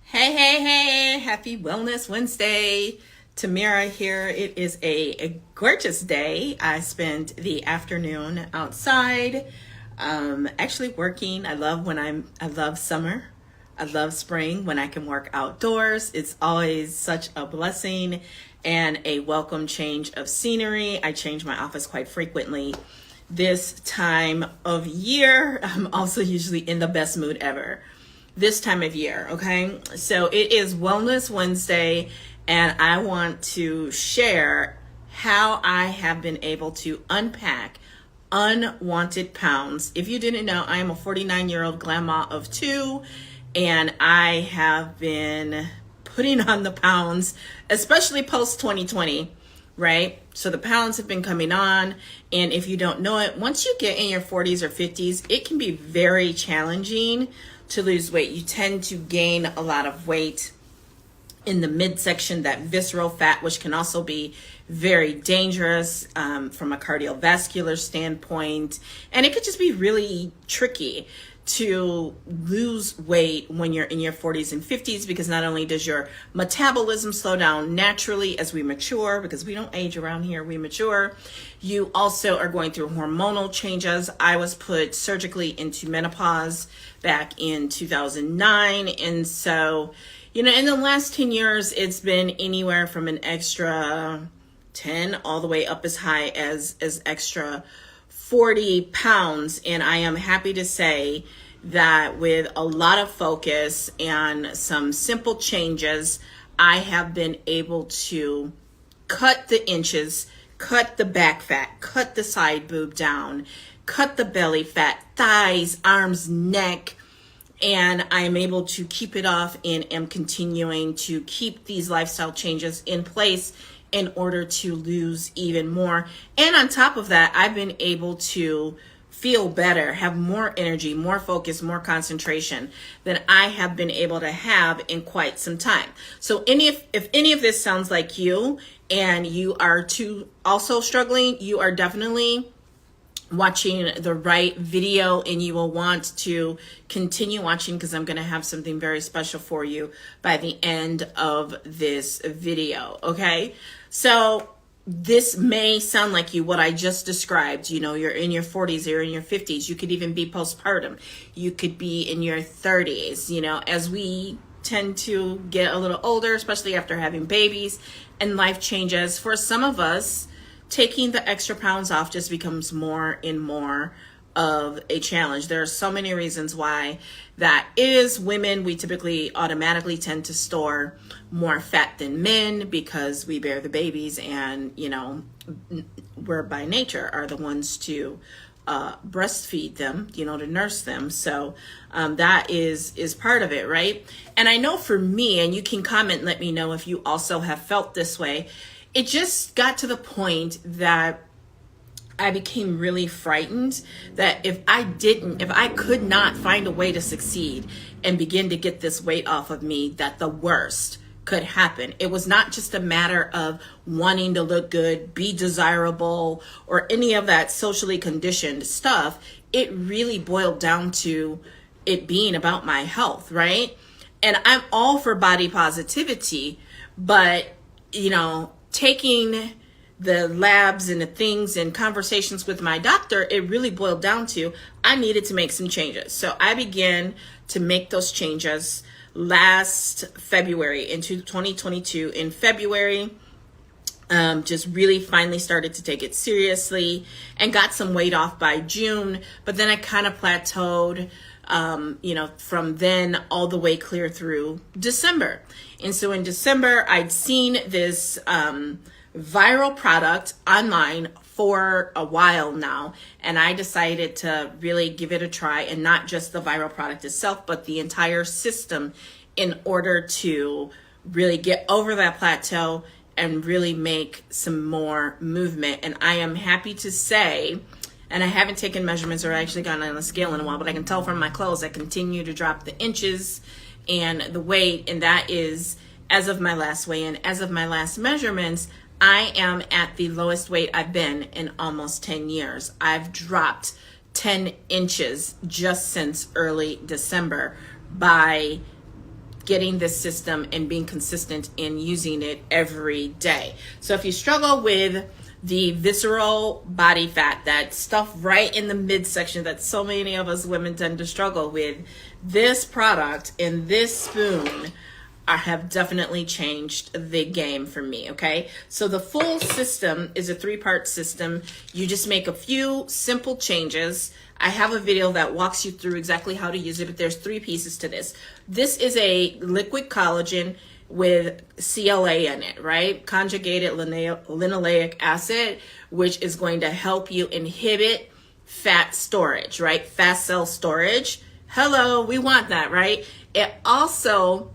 Hey, happy Wellness Wednesday. Tamara here. It is a gorgeous day. I spent the afternoon outside, actually working. I love summer. I love spring when I can work outdoors. It's always such a blessing and a welcome change of scenery. I change my office quite frequently this time of year. I'm also usually in the best mood ever this time of year. Okay, so it is Wellness Wednesday, and I want to share how I have been able to unpack unwanted pounds. If you didn't know, I am a 49-year-old grandma of two, and I have been putting on the pounds, especially post 2020, right? So the pounds have been coming on, and if you don't know it, once you get in your 40s or 50s, it can be very challenging to lose weight. You tend to gain a lot of weight in the midsection, that visceral fat, which can also be very dangerous from a cardiovascular standpoint. And it could just be really tricky to lose weight when you're in your 40s and 50s, because not only does your metabolism slow down naturally as we mature, because we don't age around here, we mature, you also are going through hormonal changes. I was put surgically into menopause back in 2009, and so in the last 10 years it's been anywhere from an extra 10 all the way up as high as extra 40 pounds. And I am happy to say that with a lot of focus and some simple changes, I have been able to cut the inches, cut the back fat, cut the side boob down, cut the belly fat, thighs, arms, neck, and I'm able to keep it off and am continuing to keep these lifestyle changes in place in order to lose even more. And on top of that, I've been able to feel better, have more energy, more focus, more concentration than I have been able to have in quite some time. So if any of this sounds like you and you are too also struggling, you are definitely watching the right video, and you will want to continue watching because I'm going to have something very special for you by the end of this video. Okay, so this may sound like you, what I just described. You're in your 40s, you're in your 50s, you could even be postpartum, you could be in your 30s. As we tend to get a little older, especially after having babies and life changes, for some of us, taking the extra pounds off just becomes more and more of a challenge. There are so many reasons why that is. Women, we typically automatically tend to store more fat than men because we bear the babies, and we're by nature are the ones to breastfeed them, to nurse them. So that is part of it, right? And I know for me, and you can comment and let me know if you also have felt this way, it just got to the point that I became really frightened that if I could not find a way to succeed and begin to get this weight off of me, that the worst could happen. It was not just a matter of wanting to look good, be desirable, or any of that socially conditioned stuff. It really boiled down to it being about my health, right? And I'm all for body positivity, but taking the labs and the things and conversations with my doctor, it really boiled down to I needed to make some changes. So I began to make those changes last February into 2022. In February, just really finally started to take it seriously and got some weight off by June, but then I kind of plateaued from then all the way clear through December. And so in December, I'd seen this viral product online for a while now, and I decided to really give it a try, and not just the viral product itself, but the entire system, in order to really get over that plateau and really make some more movement. And I am happy to say, and I haven't taken measurements or actually gotten on a scale in a while, but I can tell from my clothes I continue to drop the inches and the weight, and that is as of my last weigh-in, as of my last measurements. I am at the lowest weight I've been in almost 10 years. I've dropped 10 inches just since early December by getting this system and being consistent in using it every day. So if you struggle with the visceral body fat, that stuff right in the midsection that so many of us women tend to struggle with, this product and this spoon have definitely changed the game for me, okay? So the full system is a 3-part system. You just make a few simple changes. I have a video that walks you through exactly how to use it, but there's 3 pieces to this. This is a liquid collagen with CLA in it, right? Conjugated linoleic acid, which is going to help you inhibit fat storage, right? Fast cell storage. Hello, we want that, right? It also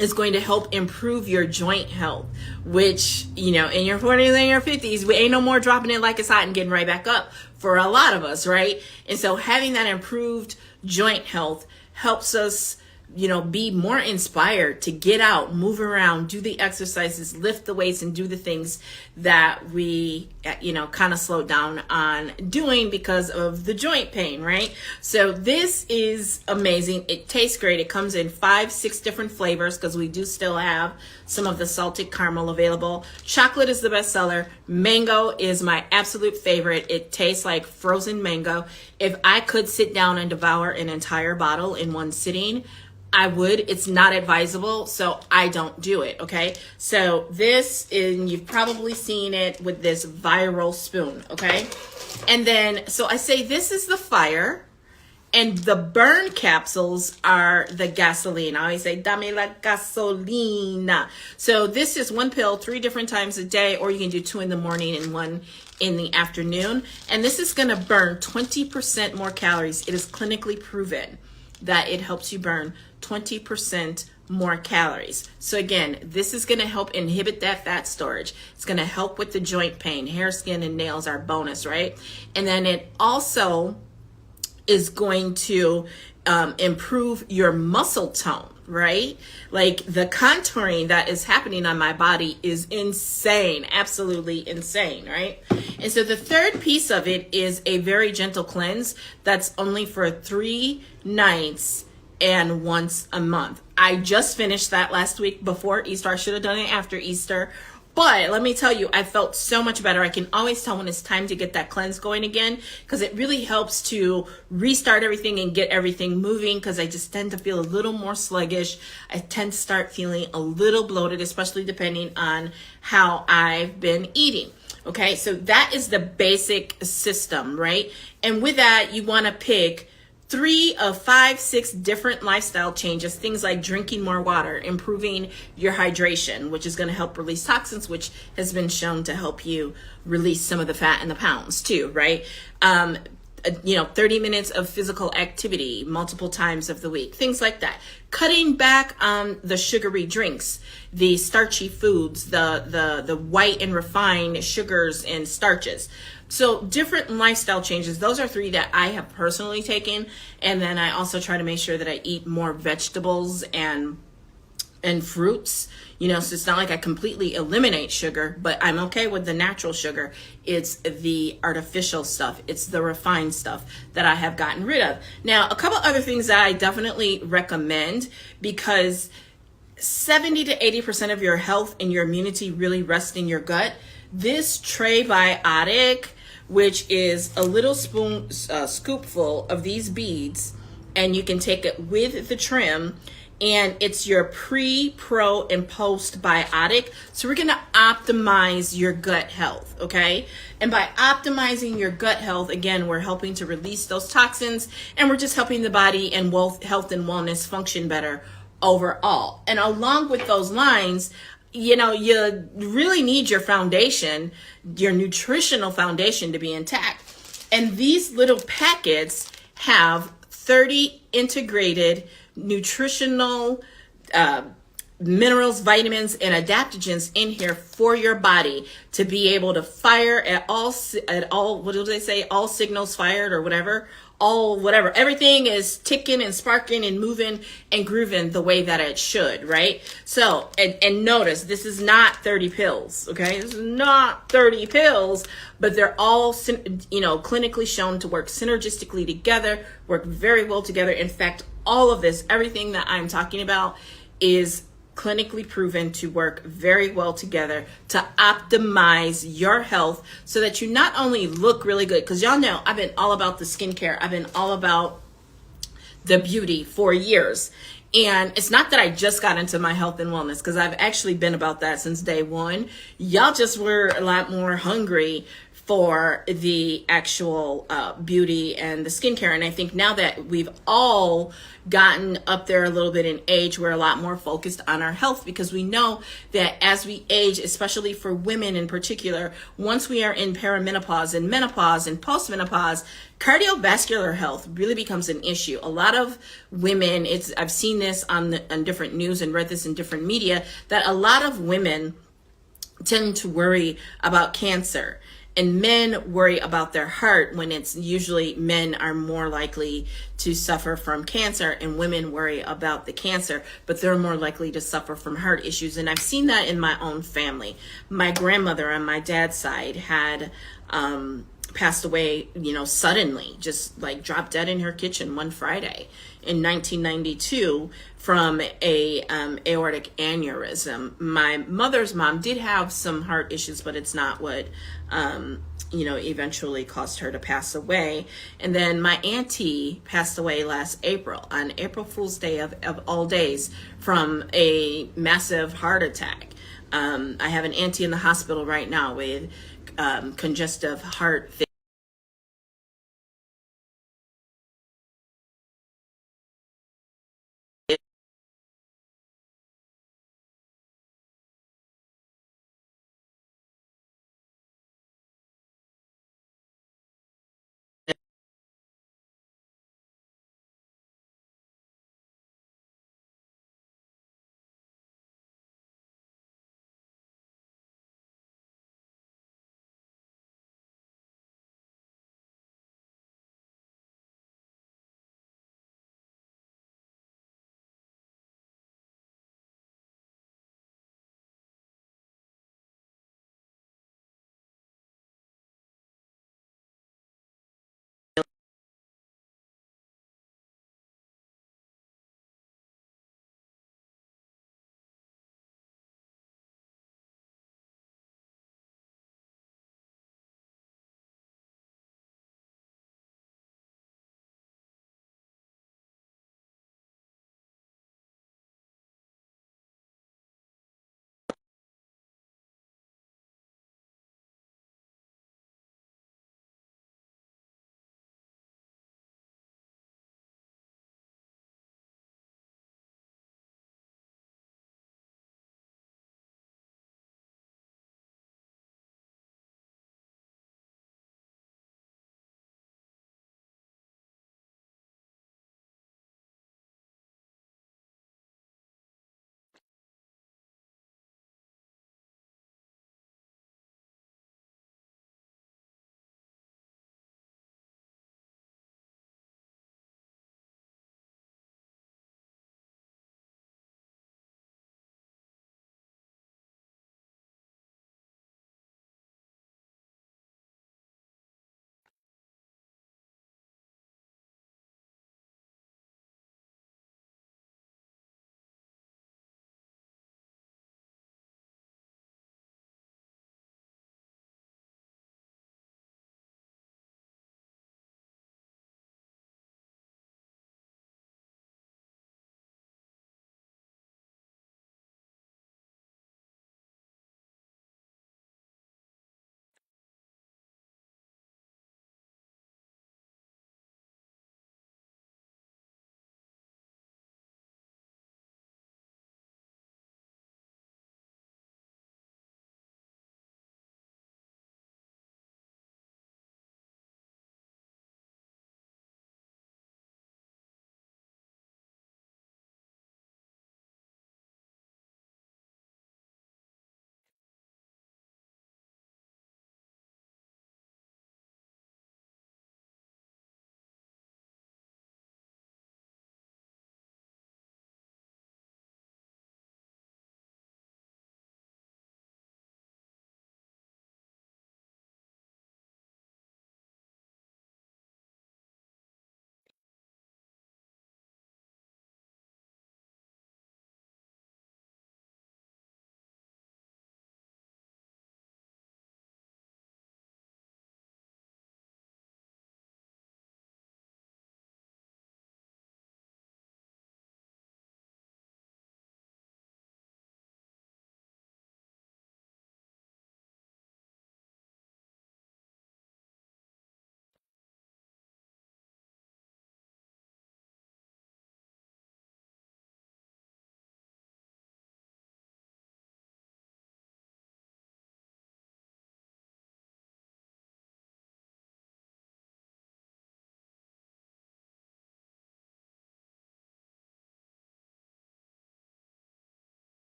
is going to help improve your joint health, which, in your 40s and your 50s, we ain't no more dropping it like it's hot and getting right back up for a lot of us, right? And so having that improved joint health helps us, be more inspired to get out, move around, do the exercises, lift the weights, and do the things that we, kind of slowed down on doing because of the joint pain, right? So this is amazing. It tastes great. It comes in 5-6 different flavors because we do still have some of the salted caramel available. Chocolate is the best seller. Mango is my absolute favorite. It tastes like frozen mango. If I could sit down and devour an entire bottle in one sitting, I would. It's not advisable, so I don't do it, okay? So this, and you've probably seen it with this viral spoon, okay? And then, so I say this is the fire, and the burn capsules are the gasoline. I always say, dame la gasolina. So this is 1 pill 3 different times a day, or you can do 2 in the morning and 1 in the afternoon. And this is gonna burn 20% more calories. It is clinically proven that it helps you burn 20% more calories. So again, this is gonna help inhibit that fat storage. It's gonna help with the joint pain. Hair, skin, and nails are bonus, right? And then it also is going to improve your muscle tone, right? Like the contouring that is happening on my body is insane, absolutely insane, right? And so the third piece of it is a very gentle cleanse that's only for 3 nights and once a month. I just finished that last week before Easter. I should have done it after Easter. But let me tell you, I felt so much better. I can always tell when it's time to get that cleanse going again because it really helps to restart everything and get everything moving because I just tend to feel a little more sluggish. I tend to start feeling a little bloated, especially depending on how I've been eating. Okay, so that is the basic system, right? And with that, you want to pick 3 of 5, 6 different lifestyle changes, things like drinking more water, improving your hydration, which is going to help release toxins, which has been shown to help you release some of the fat and the pounds too, right? 30 minutes of physical activity multiple times of the week, things like that. Cutting back on the sugary drinks, the starchy foods, the white and refined sugars and starches. So different lifestyle changes. Those are 3 that I have personally taken. And then I also try to make sure that I eat more vegetables and fruits, so it's not like I completely eliminate sugar, but I'm okay with the natural sugar. It's the artificial stuff. It's the refined stuff that I have gotten rid of. Now, a couple other things that I definitely recommend because 70 to 80% of your health and your immunity really rests in your gut. This Trebiotic, which is a little scoopful of these beads, and you can take it with the trim, and it's your pre, pro, and post biotic. So we're gonna optimize your gut health, okay? And by optimizing your gut health, again, we're helping to release those toxins, and we're just helping the body and health and wellness function better overall. And along with those lines, you really need your foundation, your nutritional foundation to be intact. And these little packets have 30 integrated nutritional minerals, vitamins, and adaptogens in here for your body to be able to fire at all, what do they say? All signals fired or whatever. Whatever. Everything is ticking and sparking and moving and grooving the way that it should, right? So, and notice, this is not 30 pills, okay? This is not 30 pills, but they're all, clinically shown to work synergistically together, work very well together. In fact, all of this, everything that I'm talking about is clinically proven to work very well together to optimize your health so that you not only look really good, because y'all know I've been all about the skincare, I've been all about the beauty for years. And it's not that I just got into my health and wellness, because I've actually been about that since day one. Y'all just were a lot more hungry for the actual beauty and the skincare. And I think now that we've all gotten up there a little bit in age, we're a lot more focused on our health, because we know that as we age, especially for women in particular, once we are in perimenopause and menopause and postmenopause, cardiovascular health really becomes an issue. A lot of women, I've seen this on different news and read this in different media, that a lot of women tend to worry about cancer. And men worry about their heart, when it's usually men are more likely to suffer from cancer, and women worry about the cancer, but they're more likely to suffer from heart issues. And I've seen that in my own family. My grandmother on my dad's side had passed away, suddenly, just like dropped dead in her kitchen one Friday in 1992 from a aortic aneurysm. My mother's mom did have some heart issues, but it's not what eventually caused her to pass away. And then my auntie passed away last April, on April Fool's Day of all days, from a massive heart attack. I have an auntie in the hospital right now with congestive heart failure.